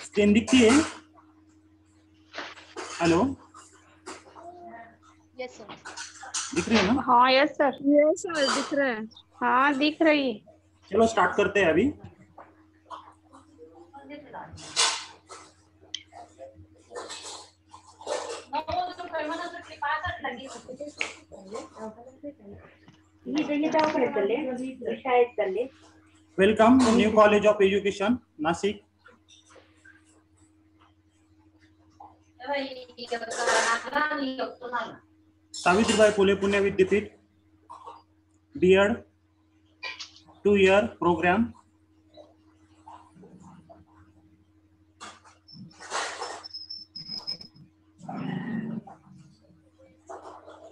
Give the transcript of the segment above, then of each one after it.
Screen दिखती है? Hello, yes sir. दिख रही है ना? हाँ यस सर। यस सर दिख रहा है। हाँ दिख रही। चलो स्टार्ट करते हैं अभी। Welcome new college of education Nashik. Savitribai Phule Pune Vidyapeeth BEd 2 year programme.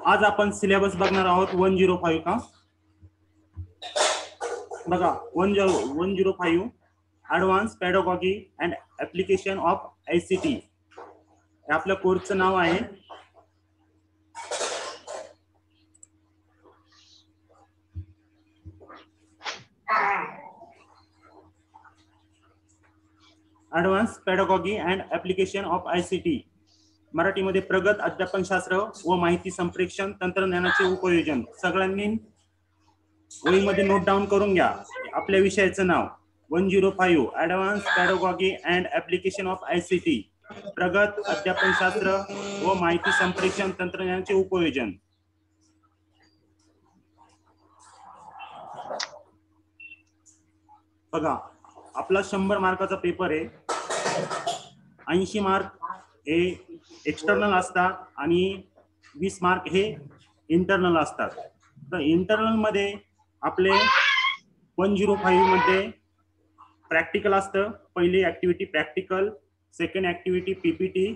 आज आपण सिलेबस बघणार आहोत 105 का बघा 105 advance pedagogy and application of ICT हे आपल्या कोर्सचं नाव आहे। Advance pedagogy and application of ICT मराठीमध्ये प्रगत अध्यापनशास्त्र व माहिती संप्रेषण तंत्रज्ञानाचे उपयोजन। सगळ्यांनी वहीमध्ये नोट डाऊन करून घ्या आपल्या विषयाचं नाव 105 advance pedagogy and application of ICT प्रगत अध्यापनशास्त्र व माहिती संप्रेषण तंत्रज्ञानाचे उपयोजन। बघा आपला 100 मार्काचा पेपर आहे। 80 मार्क हे एक्सटर्नल असतात आणि 20 मार्क हे इंटरनल असतात। तर इंटरनल मध्ये आपले 105 मध्ये प्रॅक्टिकल असतं। पहिली activity practical, second activity PPT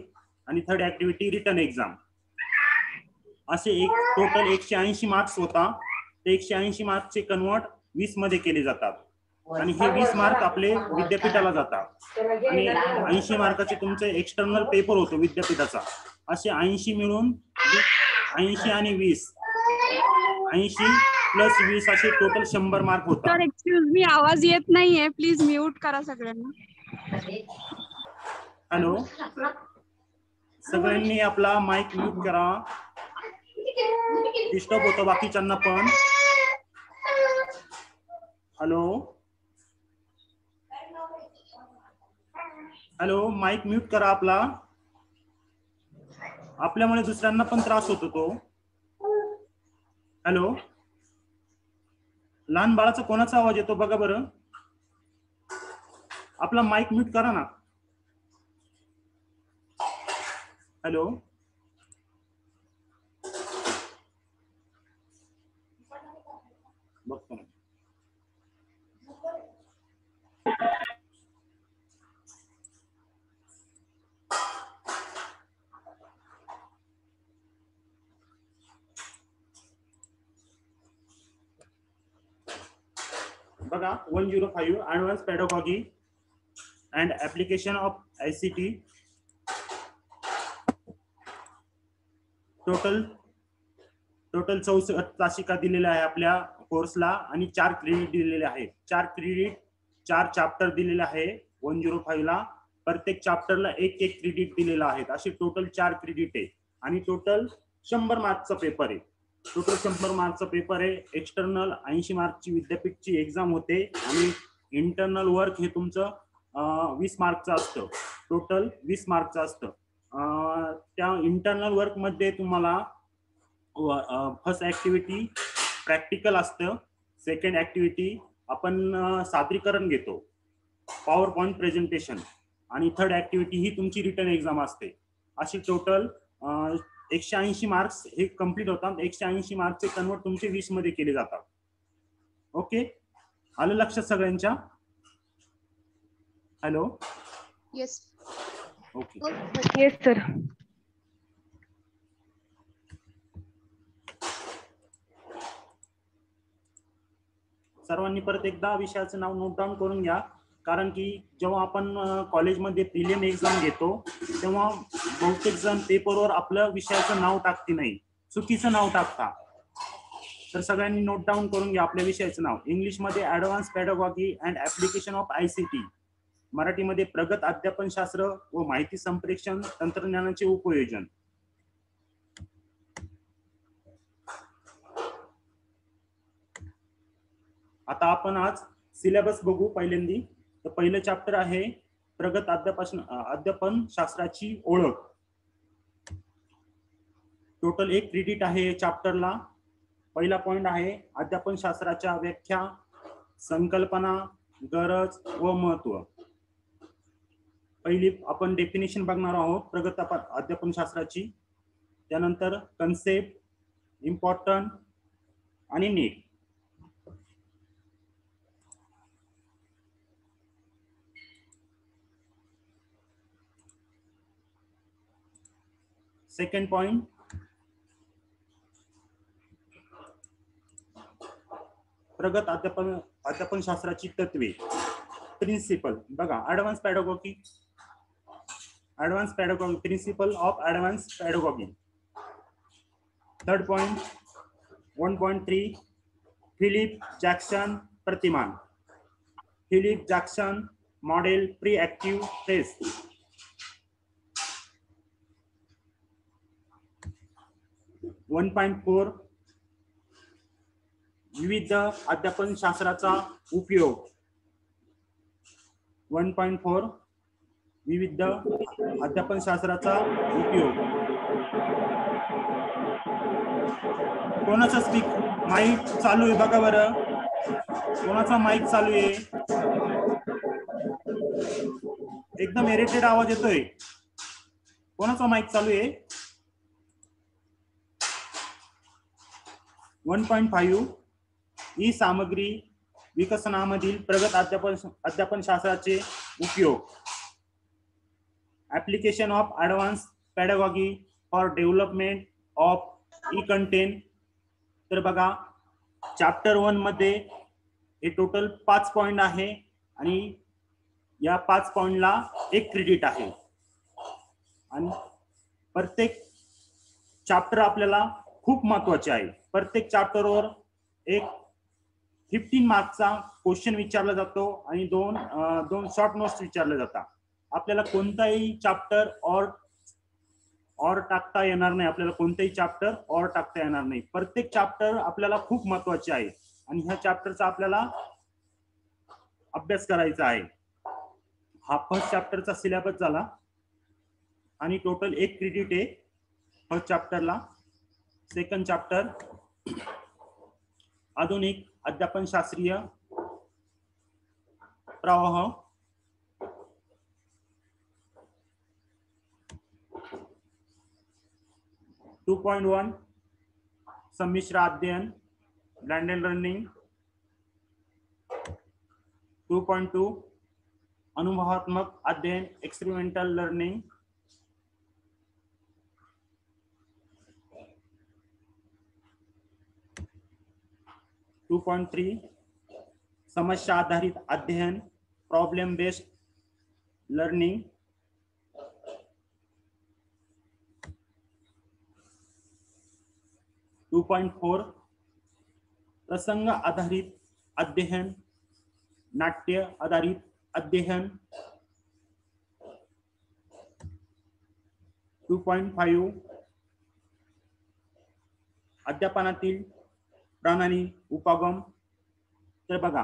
आणि थर्ड ऍक्टिव्हिटी रिटन एक्झाम असे एक टोटल 180 मार्क्स होता। ते 180 मार्क्सचे कन्वर्ट 20 मध्ये केले जातात आणि हे 20 मार्क आपले विद्यापीठाला जातात आणि 80 मार्काचे तुमचे एक्सटर्नल पेपर होतो विद्यापीठाचा। असे 80 मिळून 80 आणि 20 80 प्लस 20 असे टोटल 100 मार्क होतात। सर एक्सक्यूज मी आवाज येत नाहीये, प्लीज म्यूट करा सगळ्यांना। हॅलो, सगळ्यांनी आपला माईक म्यूट करा, डिस्टर्ब होतो बाकीच्यांना पण। हॅलो हॅलो, माईक म्यूट करा आपला, आपल्यामुळे दुसऱ्यांना पण त्रास होतो तो। हॅलो, लहान बाळाचा कोणाचा आवाज येतो बघा बरं, आपला माईक म्यूट करा ना। हॅलो, बघतो ना। बघा 105 advance pedagogy and application of ICT total 64 तासिका दिलेल्या आहे आपल्या कोर्सला आणि 4 क्रेडिट दिलेले आहेत। 4 क्रेडिट 4 चॅप्टर दिलेले आहे 105 ला। प्रत्येक चॅप्टरला एक क्रेडिट दिलेला आहे। असे टोटल 4 क्रेडिट आहे आणि टोटल 100 मार्कचा पेपर आहे। टोटल 100 मार्कचा पेपर आहे। एक्सटर्नल 80 मार्कची विद्यापीठची एक्झाम होते आणि इंटरनल वर्क हे तुमचं 20 मार्कचं असतं। टोटल 20 मार्कचं असतं। त्या इंटरनल वर्क मध्ये तुम्हाला फर्स्ट ऍक्टिव्हिटी प्रॅक्टिकल असतं, सेकंड ऍक्टिव्हिटी आपण सादरीकरण घेतो पॉवर पॉइंट प्रेझेंटेशन आणि थर्ड ऍक्टिव्हिटी ही तुमची रिटन एक्झाम असते। अशी टोटल 180 मार्क्स हे कंप्लीट होतात। 180 मार्क्सचे कन्वर्ट तुमचे 20 मध्ये केले जातात। ओके, आलं लक्षात सगळ्यांच्या? Hello, yes okay yes sir. सर्वांनी परत एकदा विषयाचं नाव नोट डाऊन करून घ्या, कारण की जेव्हा आपण कॉलेजमध्ये प्रिलिम एक्झाम घेतो तेव्हा बहुतेक जण पेपरवर आपलं विषयाचं नाव टाकते नाही, चुकीचं नाव टाकता। तर सगळ्यांनी नोट डाऊन करून घ्या आपल्या विषयाचं नाव। इंग्लिशमध्ये advance pedagogy and application of ICT मराठीमध्ये प्रगत अध्यापन शास्त्र व माहिती संप्रेषण तंत्रज्ञानाचे उपयोजन. आता आपण आज सिलेबस बघू. पहिल्यांदी तर पहिलं चॅप्टर आहे प्रगत अध्यापन शास्त्राची ओळख. टोटल 1 क्रेडिट आहे या चॅप्टरला. पहिला पॉइंट आहे अध्यापन शास्त्राच्या व्याख्या, संकल्पना, गरज व महत्व. पहिली आपण डेफिनेशन बघणार आहोत प्रगत अध्यापन शास्त्राची. त्यानंतर कन्सेप्ट, इम्पॉर्टंट आणि नीड. सेकंड पॉइंट प्रगत अध्यापन शास्त्राची तत्वे, प्रिन्सिपल. बघा advance pedagogy, principle of advance pedagogy. Third point 1.3 Philip Jackson प्रतिमान, Philip Jackson model preactive test. One 1.4 विविध अध्यापन शास्त्राचा उपयोग. 1.4 विविध अध्यापन शास्त्राचा उपयोग. कोणाचा माईक चालू आहे बघा बरं, कोणाचा माईक चालू आहे? एकदम इरिटेट आवाज येतोय. कोणाचा माईक चालू आहे? 1.5 ही सामग्री विकसनामधील प्रगत अध्यापन शास्त्राचे उपयोग. Application of advance pedagogy for development of e content. तर बघा चॅप्टर 1 मध्ये हे टोटल 5 पॉइंट आहे आणि या 5 पॉइंटला 1 क्रेडिट आहे. आणि प्रत्येक चॅप्टर आपल्याला खूप महत्वाचे आहे. प्रत्येक चॅप्टरवर एक 15 मार्कचा क्वेश्चन विचारला जातो आणि दोन शॉर्ट नोट्स विचारले जातात. आपल्याला कोणताही चॅप्टर और टाकता येणार नाही. आपल्याला कोणतेही चॅप्टर और टाकता येणार नाही. प्रत्येक चॅप्टर आपल्याला खूप महत्वाचे आहे आणि ह्या चॅप्टरचा आपल्याला अभ्यास करायचा आहे. हा फर्स्ट चॅप्टरचा सिलेबस झाला आणि टोटल 1 क्रेडिट आहे फर्स्ट चॅप्टरला. सेकंड चॅप्टर आधुनिक अध्यापन शास्त्रीय प्रवाह. टू 2.1 संमिश्र अध्ययन, ब्लेंडेड लर्निंग. 2.2 अनुभवात्मक अध्ययन, एक्सपेरिमेंटल लर्निंग. 2.3 समस्या आधारित अध्ययन, प्रॉब्लेम बेस्ड लर्निंग. 2.4 प्रसंग आधारित अध्ययन, नाट्य आधारित अध्ययन. 2.5 अध्यापनातील प्रणाली उपागम. तर बघा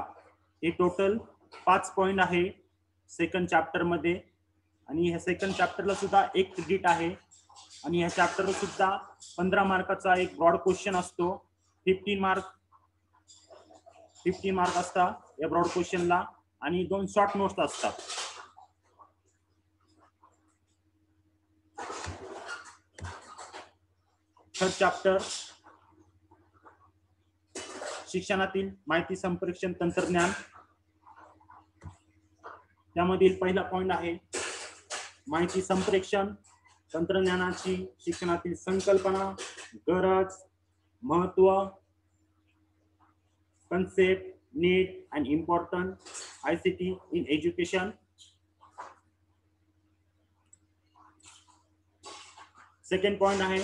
हे टोटल 5 पॉइंट आहे सेकंड चॅप्टर मध्ये आणि ह्या सेकंड चॅप्टरला सुद्धा 1 क्रेडिट आहे आणि ह्या चॅप्टरला सुद्धा 15 मार्काचा एक ब्रॉड क्वेश्चन असतो. 15 मार्क असतात या ब्रॉड क्वेश्चनला आणि 2 शॉर्ट नोट्स असतात. थर्ड चॅप्टर शिक्षणातील माहिती संप्रेषण तंत्रज्ञान. त्यामधील पहिला पॉइंट आहे माहिती संप्रेषण तंत्रज्ञानाची शिक्षणातील संकल्पना, गरज, महत्व, concept, need and important, ICT in education. Second point आहे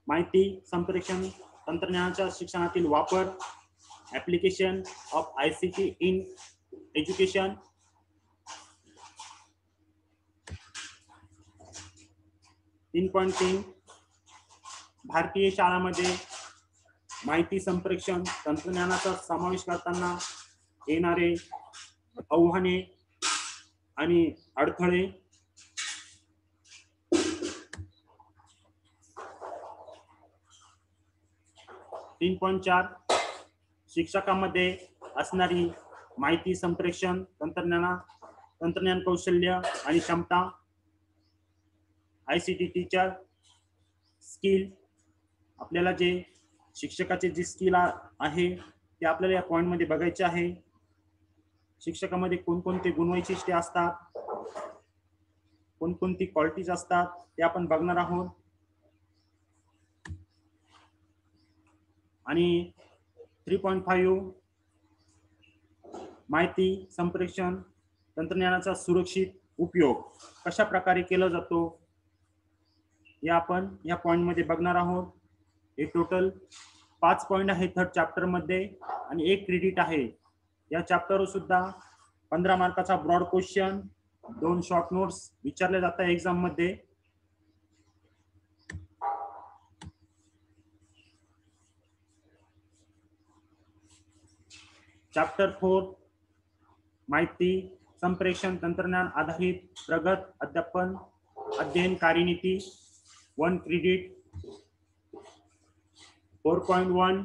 माहिती संप्रेषण तंत्रज्ञानाच्या शिक्षणातील वापर, application of ICT in education. 3.3 भारतीय शाळांमध्ये माहिती संप्रेषण तंत्रज्ञानाचा समावेश करताना येणारे आव्हाने आणि अडथळे. 3.4 शिक्षकांमध्ये असणारी माहिती संप्रेषण तंत्रज्ञान कौशल्य आणि क्षमता. ICT टीचर स्किल, आपल्याला जे शिक्षकाचे जे स्किल आहे ते आपल्याला या पॉइंट मध्ये बघायचे आहे. शिक्षकामध्ये कोणकोणते गुणवैशिष्ट्ये असतात, कोणकोणती क्वालिटीज असतात ते आपण बघणार आहोत. आणि 3.5 माहिती संप्रेषण तंत्रज्ञानाचा सुरक्षित उपयोग कशा प्रकारे केला जातो हे आपण या पॉइंट मध्ये बघणार आहोत. हे टोटल 5 पॉइंट आहे थर्ड चॅप्टर मध्ये आणि 1 क्रेडिट आहे. या चॅप्टरवर सुद्धा 15 मार्काचा ब्रॉड क्वेश्चन, 2 शॉर्ट नोट्स विचारले जातात एक्झाम मध्ये. चॅप्टर 4 माहिती संप्रेषण तंत्रज्ञान आधारित प्रगत अध्ययन कार्यनीती, 1 क्रेडिट. 4.1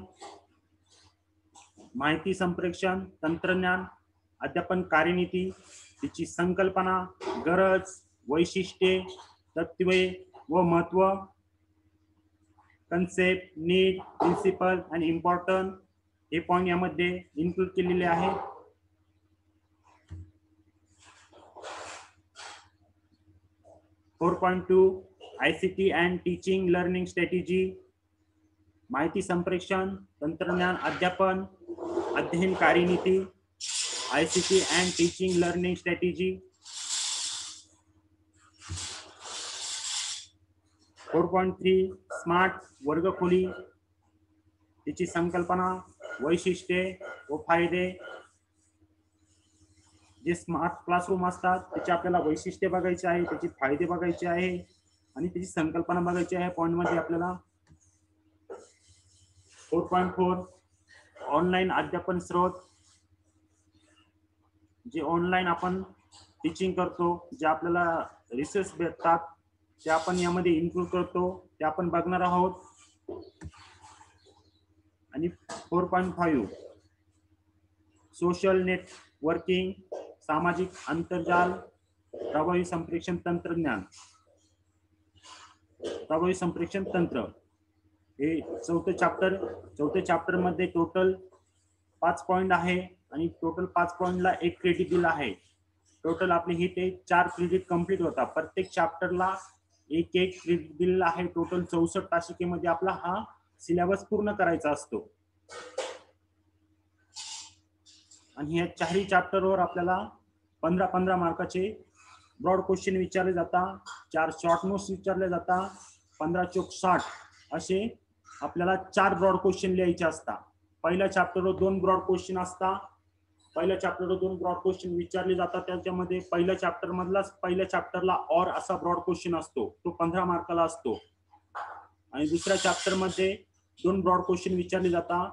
माहिती संप्रेषण तंत्रज्ञान अध्यापन कार्यनीती, तिची संकल्पना, गरज, वैशिष्ट्ये, तत्त्वे व महत्व, कन्सेप्ट, नीड, प्रिन्सिपल आणि इम्पॉर्टंट हे पॉइंट यामध्ये इन्क्लूड केलेले आहे. ICT and teaching learning strategy, माहिती संप्रेषण तंत्रज्ञान अध्ययन कार्यनीती, ICT and teaching learning strategy. 4.3 smart वर्गखोली, तिची संकल्पना, वैशिष्ट्ये व फायदे. जे स्मार्ट क्लासरूम असतात त्याचे आपल्याला वैशिष्ट्ये बघायचे आहे, त्याचे फायदे बघायचे आहे आणि त्याची संकल्पना बघायची आहे पॉइंट मध्ये आपल्याला. 4.4 ऑनलाईन अध्यापन स्रोत, जे ऑनलाईन आपण टीचिंग करतो, जे आपल्याला रिसोर्स भेटतात ते आपण यामध्ये इन्क्लूड करतो, ते आपण बघणार आहोत. आणि 4.5 सोशल नेटवर्किंग, सामाजिक आंतरजाल, प्रभावी संप्रेषण तंत्र. हे चौथे चॅप्टर मध्ये टोटल 5 पॉइंट आहे आणि टोटल 5 पॉइंटला 1 क्रेडिट दिला आहे. टोटल आपले ही ते 4 क्रेडिट कंप्लीट होता. प्रत्येक चॅप्टरला 1 क्रेडिट दिलेला आहे. टोटल 64 तासिकेमध्ये आपला हा सिलेबस पूर्ण करायचा असतो. आणि या 4ही चॅप्टरवर आपल्याला 15 मार्काचे ब्रॉड क्वेश्चन विचारले जातात, 4 शॉर्ट नोट्स विचारले जातात, 15 चोक 60 असे आपल्याला 4 ब्रॉड क्वेश्चन लिहायचे असतात. पहिल्या चॅप्टरवर 2 ब्रॉड क्वेश्चन असतात. पहिल्या चॅप्टरवर 2 ब्रॉड क्वेश्चन विचारले जातात. त्याच्यामध्ये पहिल्या चॅप्टरला ऑर असा ब्रॉड क्वेश्चन असतो, तो 15 मार्काला असतो. आणि दुसऱ्या चॅप्टर मध्ये 2 ब्रॉड क्वेश्चन विचारले जातात.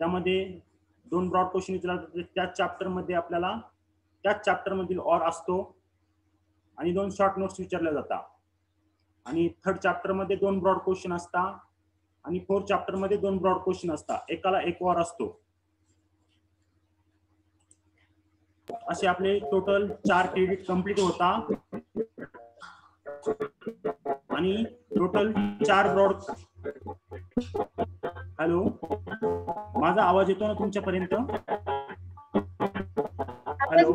त्यामध्ये 2 ब्रॉड क्वेश्चन विचारले जातात. त्याच चॅप्टर मध्ये आपल्याला त्याच चॅप्टर मधील ऑर असतो आणि 2 शॉर्ट नोट्स विचारल्या जातात. आणि थर्ड चॅप्टर मध्ये 2 ब्रॉड क्वेश्चन असतात आणि फोर्थ चॅप्टर मध्ये 2 ब्रॉड क्वेश्चन असतात. एकाला 1 ऑर असतो. असे आपले टोटल 4 क्रेडिट कंप्लीट होता आणि टोटल 4 ब्रॉड. हॅलो, माझा आवाज येतो ना तुमच्यापर्यंत? हॅलो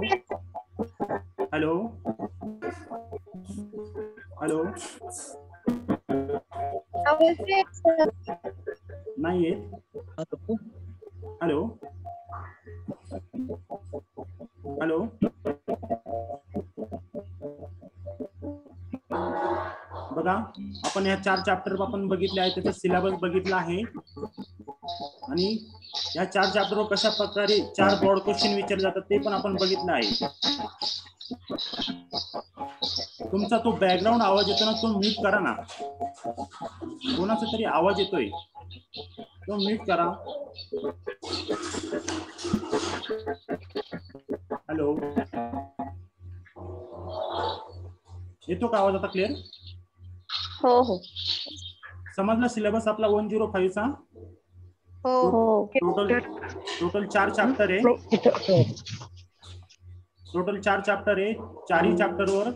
हॅलो हॅलो, नाही येत. हॅलो हॅलो, बघा आपण या 4 चॅप्टर आपण बघितले आहे, त्याचा सिलेबस बघितला आहे आणि या 4 चॅप्टरवर कशा प्रकारे 4 ब्रॉड क्वेश्चन विचारले जातात ते पण आपण बघितलं आहे. तुमचा तो बॅकग्राऊंड आवाज येतो ना, तो म्यूट करा ना. कोणाचा तरी आवाज येतोय, तो म्यूट करा. हॅलो, येतो का आवाज आता क्लिअर? हो हो समजला सिलेबस आपला 105 चा? हो टोटल 4 चॅप्टर आहे. टोटल 4 चॅप्टर आहे. चारही चॅप्टरवर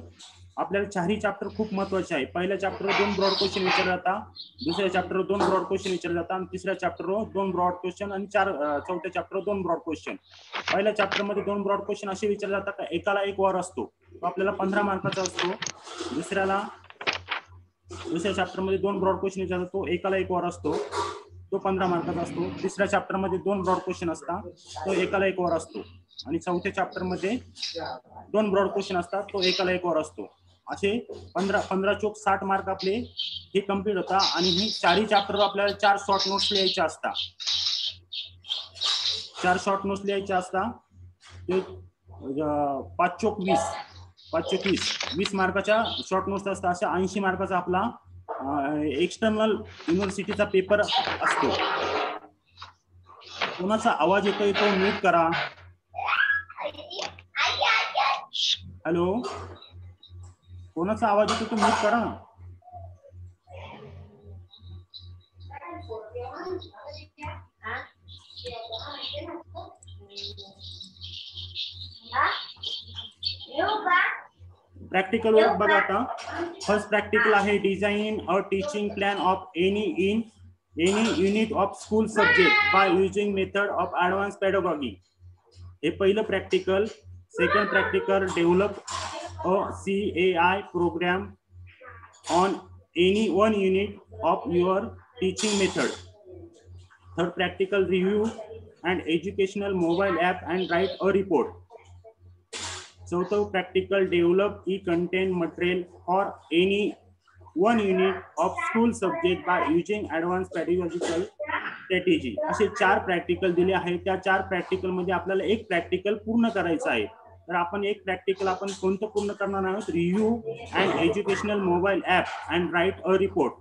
आपल्याला चारही चॅप्टर खूप महत्वाचे आहे. पहिल्या चॅप्टरवर 2 ब्रॉड क्वेश्चन विचारले जातात, दुसऱ्या चॅप्टरवर 2 ब्रॉड क्वेश्चन विचारले जातात, आणि तिसऱ्या चॅप्टरवर 2 ब्रॉड क्वेश्चन, आणि चौथ्या चॅप्टरवर 2 ब्रॉड क्वेश्चन. पहिल्या चॅप्टरमध्ये 2 ब्रॉड क्वेश्चन असे विचारले जातात का एकाला एक वार असतो, तो आपल्याला 15 मार्काचा असतो. दुसऱ्या चॅप्टरमध्ये 2 ब्रॉड क्वेश्चन विचारतात, तो एकाला एक वार असतो, तो 15 मार्काचा असतो. तिसऱ्या चॅप्टरमध्ये 2 ब्रॉड क्वेश्चन असतात, तो एकाला एक वार असतो. आणि चौथ्या चॅप्टरमध्ये 2 ब्रॉड क्वेश्चन असतात, तो एकाला एक वर असतो. असे 15 चोक 60 मार्क आपले हे कम्प्लीट होतात. आणि ही चारही चॅप्टर आपल्याला 4 शॉर्ट नोट्स लिहायच्या असतात. 4 शॉर्ट नोट्स लिहायच्या असतात. ते 5 चोक 20 20 मार्काच्या शॉर्ट नोट्स असतात. अशा 80 मार्काचा आपला एक्सटर्नल युनिव्हर्सिटीचा पेपर असतो. कोणाचा आवाज येतोय तो म्यूट करा. हॅलो, कोणाचा आवाज येतो तो म्यूट करा ना. प्रॅक्टिकल वर्क बघा आता. फर्स्ट प्रॅक्टिकल आहे design a teaching plan of any unit of school subject by using method of advance pedagogy. हे पहिलं practical. Second practical develop a CAI program on any one unit of your teaching method. Third practical review an educational mobile app and write a report. Fourth practical develop e-content material for any one unit of school subject by using advanced pedagogical strategy. असे 4 practical दिले आहेत. त्या 4 practical मध्ये आपल्याला एक practical पूर्ण करायचं आहे. तर आपण एक प्रॅक्टिकल आपण कोणतं पूर्ण करणार आहोत? Review and educational mobile app and write a report.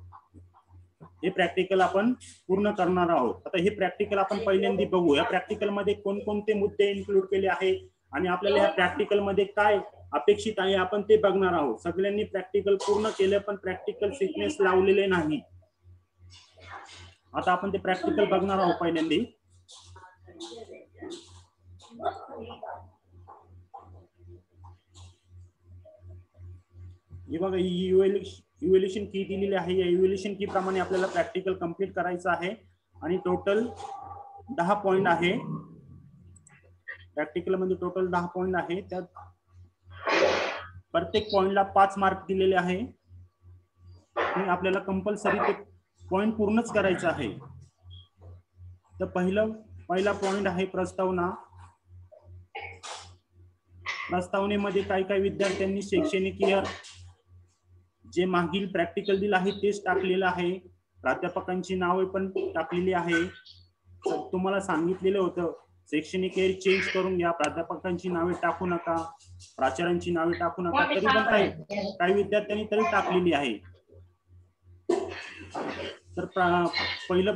हे प्रॅक्टिकल आपण पूर्ण करणार आहोत. आता हे प्रॅक्टिकल आपण पहिल्यांदा बघू. या प्रॅक्टिकल मध्ये कोणकोणते मुद्दे इन्क्लूड केले आहे आणि आपल्याला या प्रॅक्टिकल मध्ये काय अपेक्षित आहे आपण ते बघणार आहोत. सगळ्यांनी प्रॅक्टिकल पूर्ण केलं पण प्रॅक्टिकल फिटनेस लावलेले नाही. आता आपण ते प्रॅक्टिकल बघणार आहोत पहिल्यांदा. हे बघा, इव्हॅल्युएशन की दिलेली आहे. या इव्हॅल्युएशन की प्रमाणे आपल्याला प्रॅक्टिकल कंप्लीट करायचं आहे. आणि टोटल 10 पॉइंट आहे. प्रॅक्टिकल मध्ये टोटल 10 पॉइंट आहे. त्यात प्रत्येक पॉइंटला 5 मार्क दिलेले आहे. आपल्याला कंपल्सरी ते पॉइंट पूर्णच करायचं आहे. तर पहिला पॉइंट आहे प्रस्तावना. प्रस्तावनेमध्ये काही विद्यार्थ्यांनी शैक्षणिक इयर जे मागील प्रॅक्टिकल दिलं आहे तेच टाकलेलं आहे. प्राध्यापकांची नावे पण टाकलेली आहे. तुम्हाला सांगितलेलं होतं शैक्षणिक इयर चेंज करून घ्या, प्राध्यापकांची नावे टाकू नका, प्राचार्यांची नावे टाकू नका. तरी पण काही विद्यार्थ्यांनी तरी टाकलेली आहे. तर पहिला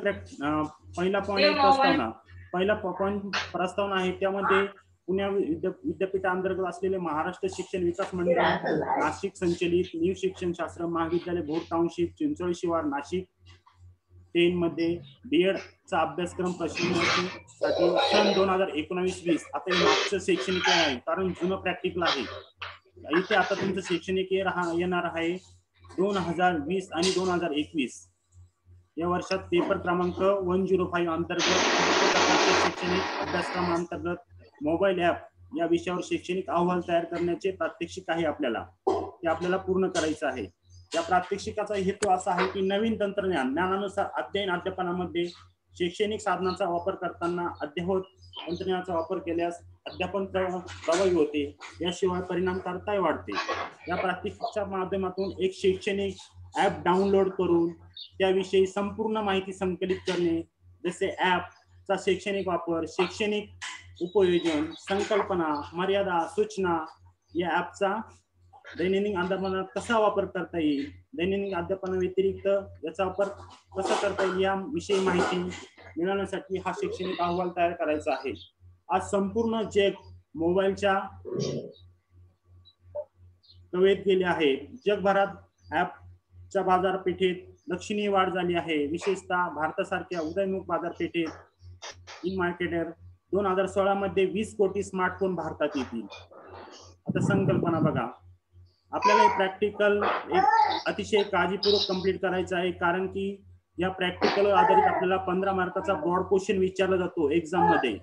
पॉइंट प्रस्तावना. पहिला पॉइंट प्रस्तावना आहे. त्यामध्ये पुणे विद्यापीठांतर्गत असलेले महाराष्ट्र शिक्षण विकास मंडळ, नाशिक संचलित न्यू शिक्षण शास्त्र महाविद्यालय भोर टाउनशिप चिंचोळी शिवार नाशिक 10 मध्ये BEd चा अभ्यासक्रम प्रशिक्षणासाठी सन 2019-20. आता हे मागचं शैक्षणिक इयर आहे कारण जुनं प्रॅक्टिकल आहे. इथे आता तुमचं शैक्षणिक इयर येणार आहे 2020 आणि 2021. या वर्षात पेपर क्रमांक 105 अंतर्गत शैक्षणिक अभ्यासक्रमांतर्गत मोबाईल ऍप या विषयावर शैक्षणिक अहवाल तयार करण्याचे प्रात्यक्षिक आहे. आपल्याला ते आपल्याला पूर्ण करायचं आहे. या प्रात्यक्षिकाचा हेतू असा आहे की नवीन ज्ञानानुसार अध्ययन अध्यापनामध्ये शैक्षणिक साधनांचा वापर करताना अद्ययावत तंत्रज्ञानाचा वापर केल्यास अध्यापन प्रभावी होते. याशिवाय परिणामकारकता वाढते. या प्रात्यक्षिकाच्या माध्यमातून एक शैक्षणिक ऍप डाउनलोड करून त्याविषयी संपूर्ण माहिती संकलित करणे, जसे ऍपचा शैक्षणिक वापर, शैक्षणिक उपयोजन, संकल्पना, मर्यादा, सूचना या ऍपचा दैनंदिन अध्यापनात कसा वापर करता येईल, दैनंदिन अध्यापनाव्यतिरिक्त याचा वापर कसा करता येईल याविषयी माहिती मिळवण्यासाठी हा शैक्षणिक अहवाल तयार करायचा आहे. आज संपूर्ण जग मोबाईलच्या कवेत गेले आहे. जगभरात ऍपच्या बाजारपेठेत लक्षणीय वाढ झाली आहे. विशेषतः भारतासारख्या उदयोन्मुख बाजारपेठेत इन मार्केटर 2016 मध्ये 20 कोटी स्मार्टफोन भारतात येतील. आता संकल्पना बघा, आपल्याला हे प्रॅक्टिकल एक अतिशय काळजीपूर्वक कंप्लीट करायचं आहे, कारण की या प्रॅक्टिकल आधारित आपल्याला 15 मार्काचा बोर्ड क्वेश्चन विचारला जातो एक्झाम मध्ये.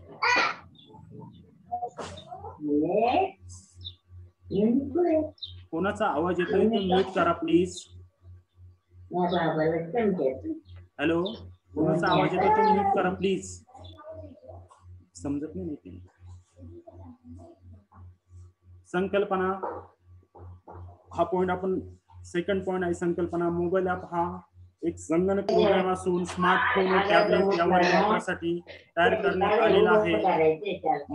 कोणाचा आवाज येतोय तो म्यूट करा प्लीज. हॅलो, कोणाचा आवाज येतोय तो म्यूट करा प्लीज. समजत नाही. संकल्पना हा पॉइंट आपण सेकंड पॉइंट आहे. संकल्पना मोबाईल ऍप हा एक संगणक प्रोग्राम असून स्मार्टफोन व टॅबलेट यावर वापरण्यासाठी तयार करण्यात आलेला आहे.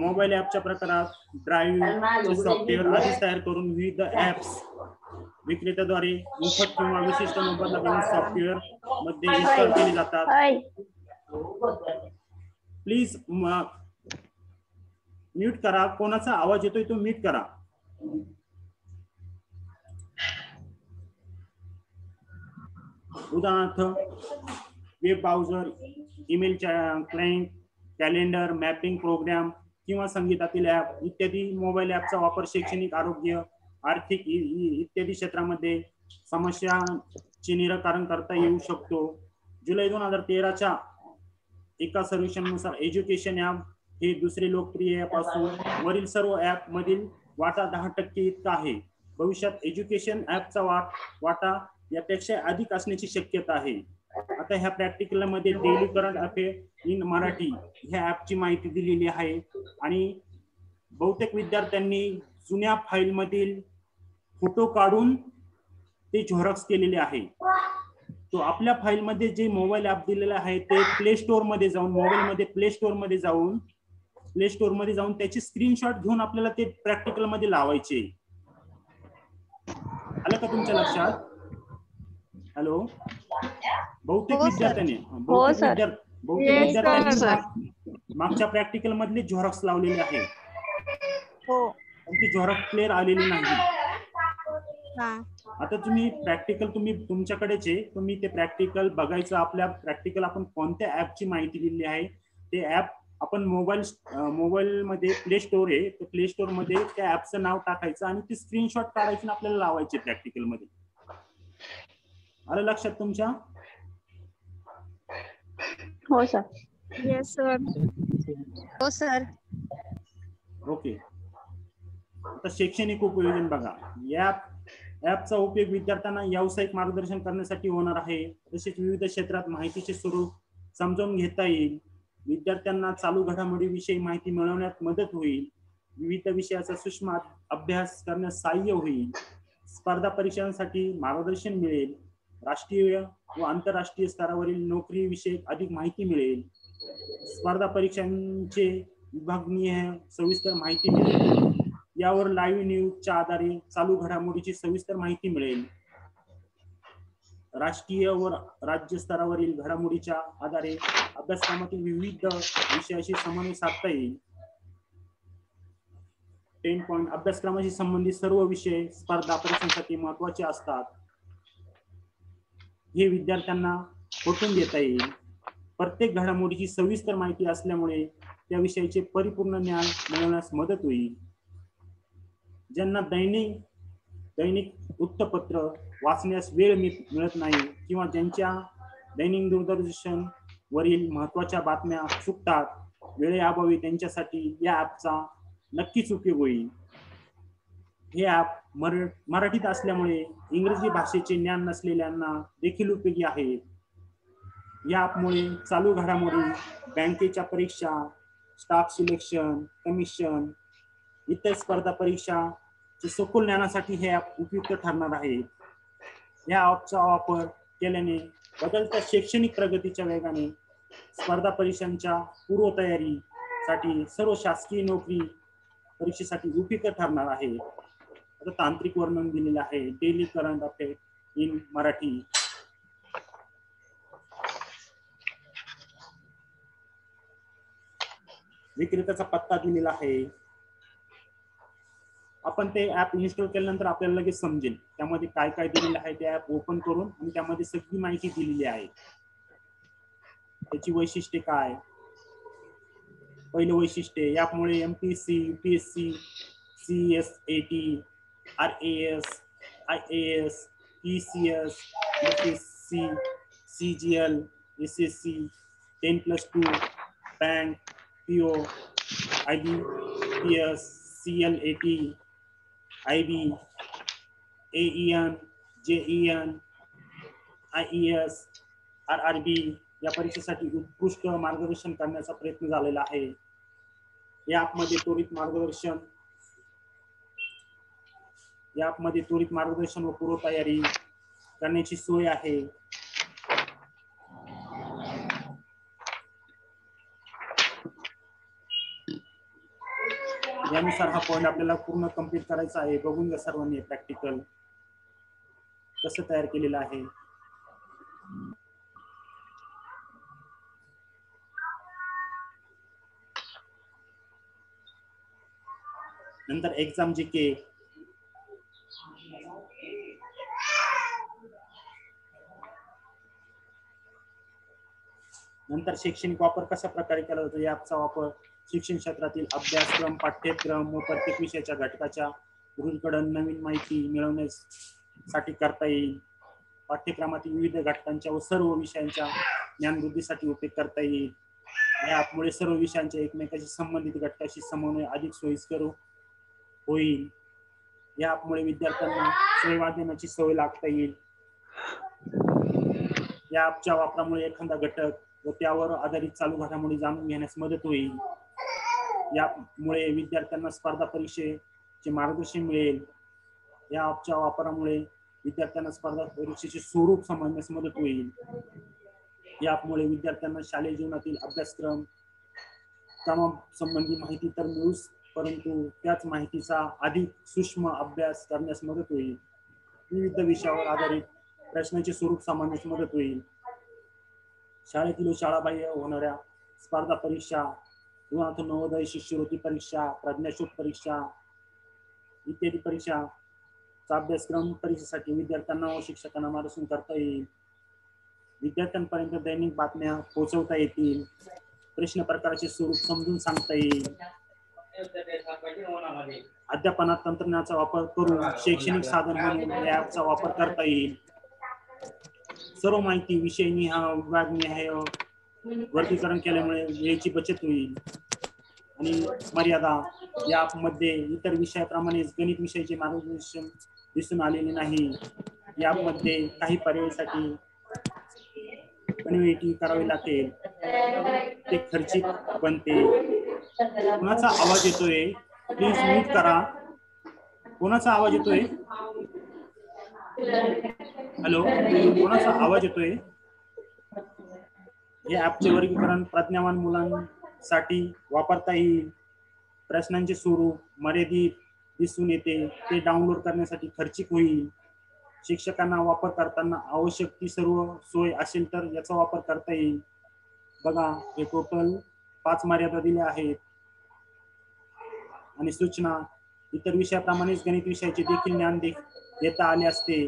मोबाईल ऍपच्या प्रकारात ड्राईव्ह सॉफ्टवेअर आधीच तयार करून विविध ऍप्स विक्रेत्याद्वारे मोफत किंवा विशिष्ट मोबदला घेऊन सॉफ्टवेअर मध्ये इन्स्टॉल केले जातात. प्लीज म्यूट करा. कोणाचा आवाज येतोय तो म्यूट करा. उदाहरणार्थ web browser, email client, calendar, mapping program किंवा संगीतातील ऍप इत्यादी मोबाईल ऍपचा वापर शैक्षणिक, आरोग्य, आर्थिक इत्यादी क्षेत्रामध्ये समस्यांचे निराकरण करता येऊ शकतो. जुलै 2013च्या एका सर्वेक्षणानुसार एज्युकेशन ऍप हे दुसरे लोकप्रिय ऍप असून वरील सर्व ऍप मधील वाटा 10% इतका आहे. भविष्यात एज्युकेशन ऍपचा वाटा यापेक्षा अधिक असण्याची शक्यता आहे. आता ह्या प्रॅक्टिकल मध्ये daily current affair in Marathi ह्या ऍपची माहिती दिलेली आहे आणि बहुतेक विद्यार्थ्यांनी जुन्या फाईल मधील फोटो काढून ते झेरॉक्स केलेले आहे. तो आपल्या फाईल मध्ये जे मोबाईल ऍप दिलेलं आहे ते प्ले स्टोर मध्ये जाऊन, मोबाईल मध्ये प्ले स्टोर मध्ये जाऊन त्याची स्क्रीनशॉट घेऊन आपल्याला ते प्रॅक्टिकल मध्ये लावायचे. आलं का तुमच्या लक्षात? हॅलो, बहुतेक विद्यार्थ्यांनी मागच्या प्रॅक्टिकल मधले झेरॉक्स लावलेले आहे. ती झेरॉक्स क्लिअर आलेली नाही. आता तुम्ही प्रॅक्टिकल तुमच्याकडेच आहे, तुम्ही ते प्रॅक्टिकल बघायचं. आपल्या प्रॅक्टिकल आपण कोणत्या ऍपची माहिती दिली आहे ते ऍप आपण मोबाईल मध्ये प्ले स्टोर आहे, तर प्ले स्टोर मध्ये त्या ऍपचं नाव टाकायचं आणि ती स्क्रीनशॉट काढायची आणि आपल्याला लावायचे प्रॅक्टिकल मध्ये. आलं लक्षात तुमच्या? हो सर. Yes sir. हो सर. ओके. आता शैक्षणिक उपयोजन बघा. या ऍपचा उपयोग विद्यार्थ्यांना व्यावसायिक मार्गदर्शन करण्यासाठी होणार आहे. तसेच विविध क्षेत्रात माहितीचे स्वरूप समजावून घेता येईल. विद्यार्थ्यांना चालू घडामोडीविषयी माहिती मिळवण्यात मदत होईल. विविध विषयाचा सूक्ष्म अभ्यास करण्यास सहाय्य होईल. स्पर्धा परीक्षांसाठी मार्गदर्शन मिळेल. राष्ट्रीय व आंतरराष्ट्रीय स्तरावरील नोकरी विषयी अधिक माहिती मिळेल. स्पर्धा परीक्षांचे विभागनीय सविस्तर माहिती मिळेल. यावर लाईव्ह न्यूजच्या आधारे चालू घडामोडीची सविस्तर माहिती मिळेल. राष्ट्रीय व राज्य स्तरावरील घडामोडीच्या आधारे अभ्यासक्रमातील विविध विषयाशी समन्वय साधता येईल. 10 पॉइंट अभ्यासक्रमाशी संबंधित सर्व विषय स्पर्धा परीक्षांसाठी महत्वाचे असतात. हे विद्यार्थ्यांना पटवून देता येईल. प्रत्येक घडामोडीची सविस्तर माहिती असल्यामुळे त्या विषयाचे परिपूर्ण ज्ञान मिळवण्यास मदत होईल. ज्यांना दैनिक वृत्तपत्र वाचण्यास वेळ मिळत नाही किंवा ज्यांच्या दैनिक दूरदर्शन वरील महत्वाच्या बातम्या चुकतात, वेळेअभावी त्यांच्यासाठी या ऍपचा नक्कीच उपयोग होईल. हे ऍप मराठीत असल्यामुळे इंग्रजी भाषेचे ज्ञान नसलेल्यांना देखील उपयोगी आहे. या ऍपमुळे चालू घडामोडी, बँकेच्या परीक्षा, स्टाफ सिलेक्शन, कमिशन, इतर स्पर्धा परीक्षा सखोल ज्ञानासाठी हे ऍप उपयुक्त ठरणार आहे. या ऍपचा वापर केल्याने बदलत्या शैक्षणिक प्रगतीच्या वेगाने स्पर्धा परीक्षांच्या पूर्वतयारीसाठी सर्व शासकीय नोकरी परीक्षेसाठी उपयुक्त ठरणार आहे. आता तांत्रिक वर्णन दिलेलं आहे, daily current affair in Marathi. विक्रेत्याचा पत्ता दिलेला आहे. आपण ते ऍप इन्स्टॉल केल्यानंतर आपल्याला लगेच समजेल त्यामध्ये काय काय दिलेलं आहे. ते ऍप ओपन करून आणि त्यामध्ये सगळी माहिती दिलेली आहे. त्याची वैशिष्ट्ये काय. पहिलं वैशिष्ट्य, यामुळे MPSC, UPSC, CSAT, RAS, IAS, ECS, SSC, CGL, SSC, 10+2, bank, PO, IBPS, CLAT, IB, AEN, JEN, IES, RRB या परीक्षेसाठी उत्कृष्ट मार्गदर्शन करण्याचा प्रयत्न झालेला आहे. या ॲपमध्ये त्वरित मार्गदर्शन व पूर्वतयारी करण्याची सोय आहे. यानुसार हा पॉइंट आपल्याला पूर्ण कंप्लीट करायचा आहे. बघून घ्या सर्वांनी प्रॅक्टिकल कसं तयार केलेलं आहे. नंतर एक्झाम जीके, नंतर शैक्षणिक वापर कशा प्रकारे केला जातो. या ॲपचा वापर शिक्षण क्षेत्रातील अभ्यासक्रम, पाठ्यक्रम व प्रत्येक विषयाच्या घटकाच्या गुरूंकडून नवीन माहिती मिळवण्यासाठी करता येईल. पाठ्यक्रमातील विविध घटकांच्या व सर्व विषयांच्या ज्ञानवृद्धीसाठी उपयोग करता येईल. या ॲपमुळे सर्व विषयांच्या एकमेकांशी संबंधित घटकाशी समन्वय अधिक सोयीस्कर होईल. या ॲपमुळे विद्यार्थ्यांना सोय वाचण्याची सवय लागता येईल. या ॲपच्या वापरामुळे एखादा घटक व त्यावर आधारित चालू घडामोडी जाणून घेण्यास मदत होईल. यामुळे विद्यार्थ्यांना स्पर्धा परीक्षेचे मार्गदर्शन मिळेल. या ॲपच्या वापरामुळे विद्यार्थ्यांना स्पर्धा परीक्षेचे स्वरूप समजण्यास मदत होईल. या ॲपमुळे विद्यार्थ्यांना शालेय जीवनातील अभ्यासक्रम संबंधी माहिती तर मिळूच, परंतु त्याच माहितीचा अधिक सूक्ष्म अभ्यास करण्यास मदत होईल. विविध विषयावर आधारित प्रश्नांचे स्वरूप समजण्यास मदत होईल. शाळेतील शाळाबाह्य होणाऱ्या स्पर्धा परीक्षा, उदाहरणार्थ नवोदय, शिष्यवृत्ती परीक्षा, प्रज्ञाशोध परीक्षा इत्यादी परीक्षाचा अभ्यासक्रम परीक्षेसाठी विद्यार्थ्यांना व शिक्षकांना मार्गदर्शन करता येईल. विद्यार्थ्यांपर्यंत दैनिक बातम्या पोहोचवता येतील. प्रश्न प्रकाराचे स्वरूप समजून सांगता येईल. अध्यापनात तंत्रज्ञानाचा वापर करून शैक्षणिक साधन म्हणून या ॲपचा वापर करता येईल. सर्व माहिती विषयनिहाय, विभागनिहाय वर्गीकरण केल्यामुळे वेळेची बचत होईल. आणि मर्यादा, या ॲपमध्ये इतर विषयाप्रमाणेच गणित विषयाचे मार्गदर्शन दिसून आलेले नाही. या ॲपमध्ये काही पर्यायासाठी कन्व्हर्टिंग करावे लागेल, ते खर्चिक बनते. कोणाचा आवाज येतोय? प्लीज म्यूट करा. कोणाचा आवाज येतोय? हॅलो, कोणाचा आवाज येतोय? हे ॲपचे वर्गीकरण प्रज्ञावान मुलांसाठी वापरता येईल. प्रश्नांचे स्वरूप मर्यादित दिसून येते, ते डाउनलोड करण्यासाठी खर्चिक होईल. शिक्षकांना वापर करताना आवश्यक ती सर्व सोय असेल तर याचा वापर करता येईल. बघा, हे टोटल 5 मर्यादा दिल्या आहेत. आणि सूचना, इतर विषयाप्रमाणेच गणित विषयाचे देखील ज्ञान देता आले असते.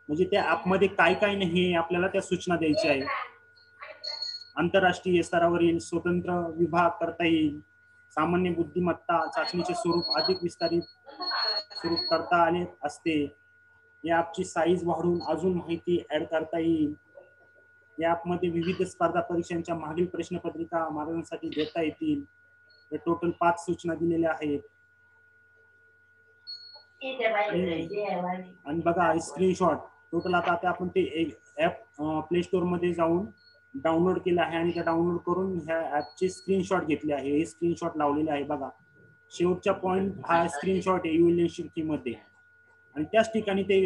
म्हणजे त्या ॲपमध्ये काय काय नाही आपल्याला त्या सूचना द्यायच्या आहे. आंतरराष्ट्रीय स्तरावरील स्वतंत्र विभाग करता येईल. सामान्य बुद्धिमत्ता चाचणीचे स्वरूप अधिक विस्तारित स्वरूप करता आले असते. या ॲपची साईज वाढवून अजून माहिती ऍड करता येईल. या ॲपमध्ये विविध स्पर्धा परीक्षांच्या मागील प्रश्नपत्रिका मार्गदर्शनासाठी देता येतील. हे टोटल 5 सूचना दिलेल्या आहेत. आणि बघा, स्क्रीनशॉट टोटल आता आपण ते ॲप प्ले स्टोर मध्ये जाऊन डाउनलोड केलं आहे आणि त्या डाउनलोड करून ह्या ॲपचे स्क्रीनशॉट घेतले आहे. हे स्क्रीनशॉट लावलेले आहे. बघा, शेवटचा पॉइंट हा स्क्रीनशॉट आहे इव्हॅल्युएशन मध्ये, आणि त्याच ठिकाणी ते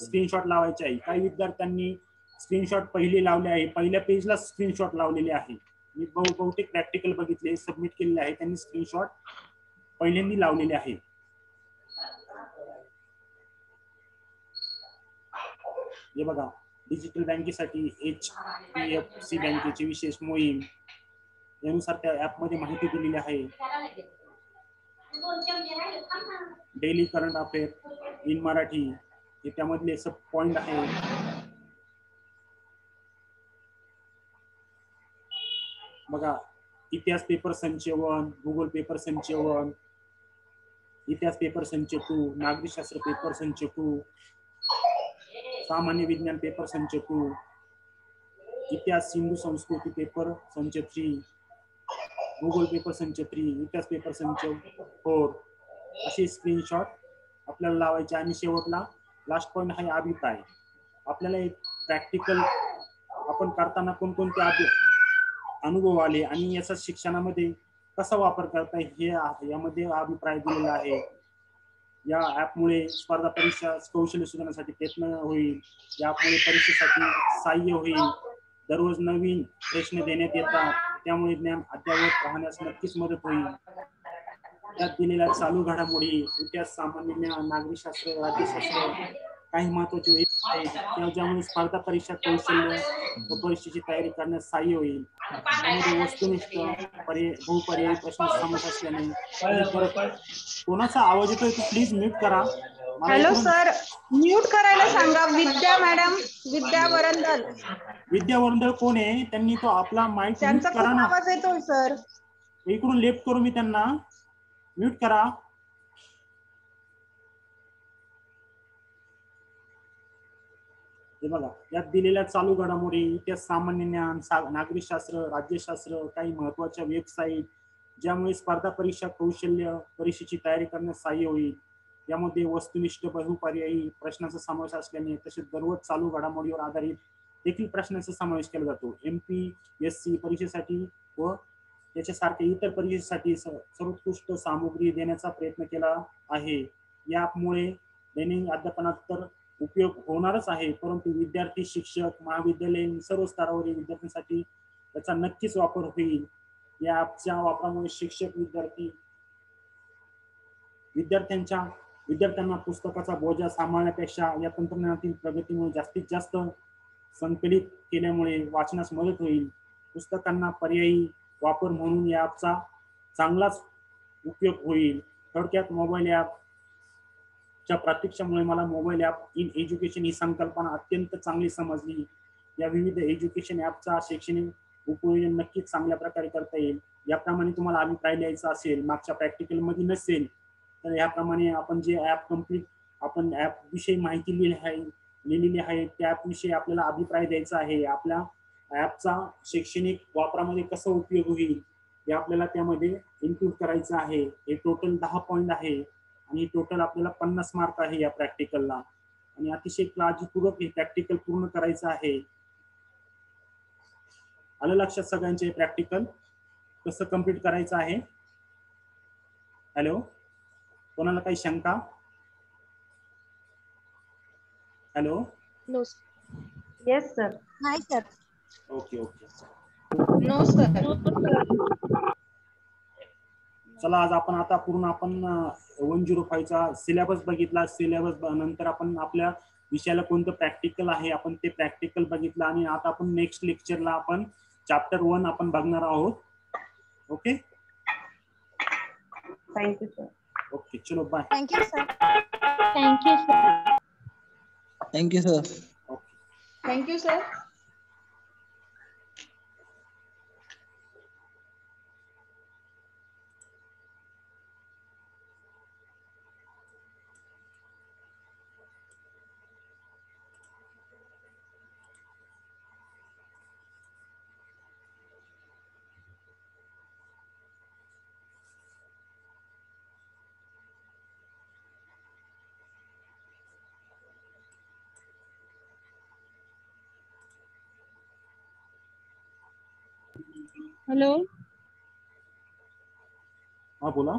स्क्रीनशॉट लावायचे आहे. काही विद्यार्थ्यांनी स्क्रीनशॉट पहिले लावले आहे, पहिल्या पेजला स्क्रीनशॉट लावलेले आहे. मी बहुतेक प्रॅक्टिकल बघितले, सबमिट केलेले आहे, त्यांनी स्क्रीनशॉट पहिल्यांदा लावलेले आहे. हे बघा, डिजिटल बँकेसाठी HDFC बँकेची विशेष मोहीम यानुसार त्या ऍपमध्ये माहिती दिलेली आहे. Daily current affair in Marathi हे त्यामधले सब पॉइंट आहे. बघा, इतिहास पेपर संच 1, भूगोल पेपर संच 1, इतिहास पेपर संच 2, नागरिकशास्त्र पेपर संच 2, सामान्य विज्ञान पेपर संच 2, इतिहास सिंधू संस्कृती पेपर संच 3, भूगोल पेपर संच 3, इतिहास पेपर संच 4 असे स्क्रीनशॉट आपल्याला लावायचे. आणि शेवटला लास्ट पॉइंट आहे अभिप्राय. आपल्याला एक प्रॅक्टिकल आपण करताना कोणकोणते अनुभव आले आणि याचा शिक्षणामध्ये कसा वापर करता हे यामध्ये अभिप्राय दिलेला आहे. या ऍपमुळे स्पर्धा परीक्षा कौशल्य सुधारण्यासाठी प्रयत्न होईल. या ऍपमुळे परीक्षेसाठी सहाय्य होईल. दररोज नवीन प्रश्न देण्यात येतात, त्यामुळे ज्ञान अद्ययावत राहण्यास नक्कीच मदत होईल. त्यात दिलेल्या चालू घडामोडी, इतिहास, सामान्य ज्ञान, नागरिकशास्त्र, राज्यशास्त्र काही महत्वाचे आहेत ज्यामुळे स्पर्धा परीक्षा कौशल्य व परीक्षेची तयारी करण्यास सहाय्य होईल. त्यामध्ये वस्तुनिष्ठ बहुपर्यायी प्रश्न समावेश असल्याने कोणाचा आवाज येतोय तो प्लीज म्यूट करा. हॅलो सर, म्यूट करायला सांगा. विद्या मॅडम, विद्या वरंदल. विद्या वरंदल कोण आहे? त्यांनी तो आपला माईक म्यूट त्यांचा करा खूप ना. आवाज येतोय सर. इकडून लेफ्ट करू मी त्यांना. म्यूट करा. हे बघा, यात दिलेल्या चालू घडामोडी, इतिहास, सामान्य ज्ञान, नागरिकशास्त्र, राज्यशास्त्र, काही महत्वाच्या वेबसाईट ज्यामुळे स्पर्धा परीक्षा कौशल्य परीक्षेची तयारी करण्यास सहाय्य होईल. यामध्ये वस्तुनिष्ठ बहुपर्यायी प्रश्नांचा समावेश असल्याने तसेच दररोज चालू घडामोडीवर आधारित देखील प्रश्नांचा समावेश केला जातो. MPSC परीक्षेसाठी व त्याच्यासारख्या इतर परीक्षेसाठी सर्वोत्कृष्ट सामुग्री देण्याचा प्रयत्न केला आहे. या ॲपमुळे दैनंदिन अध्यापनात तर उपयोग होणारच आहे, परंतु विद्यार्थी, शिक्षक, महाविद्यालयीन सर्व स्तरावरील विद्यार्थ्यांसाठी त्याचा नक्कीच वापर होईल. या ॲपच्या वापरामुळे शिक्षक, विद्यार्थ्यांना पुस्तकाचा बोजा सांभाळण्यापेक्षा या तंत्रज्ञानातील प्रगतीमुळे जास्तीत जास्त संकलित केल्यामुळे वाचनास मदत होईल. पुस्तकांना पर्यायी वापर म्हणून या ॲपचा चांगलाच उपयोग होईल. थोडक्यात मोबाईल ॲपच्या प्रत्यक्षामुळे मला मोबाईल ॲप इन एज्युकेशन ही संकल्पना अत्यंत चांगली समजली. या विविध एज्युकेशन ॲपचा शैक्षणिक उपयोजन नक्कीच चांगल्या प्रकारे करता येईल. याप्रमाणे तुम्हाला अभिप्राय लिहायचा असेल, मागच्या प्रॅक्टिकल मध्ये नसेल तर याप्रमाणे आपण जे ॲप कंप्लीट आपण ॲप विषयी माहिती लिहिलेली आहे त्या ॲप विषयी आपल्याला अभिप्राय द्यायचा आहे. आपल्या ॲपचा शैक्षणिक वापरामध्ये कसा उपयोग होईल हे आपल्याला त्यामध्ये इन्क्लूड करायचं आहे. हे टोटल 10 पॉईंट आहे आणि टोटल आपल्याला 50 मार्क आहे या प्रॅक्टिकलला. आणि अतिशय काळजीपूर्वक हे प्रॅक्टिकल पूर्ण करायचं आहे. आलं लक्षात सगळ्यांचे? प्रॅक्टिकल कसं कंप्लीट करायचं आहे? हॅलो, कोणाला काही शंका? हॅलो. No yes sir. नाही sir. Okay okay. No sir. चला, आज आपण आता पूर्ण 105 चा सिलेबस बघितला. सिलेबस नंतर आपण आपल्या विषयाला कोणतं प्रॅक्टिकल आहे आपण ते प्रॅक्टिकल बघितलं आणि आता आपण नेक्स्ट लेक्चरला आपण चॅप्टर 1 आपण बघणार आहोत. Okay, thank you sir. ओके, चलो bye. Thank you sir. Thank you sir. Thank you sir. Okay. Thank you sir. Hello. हा बोला.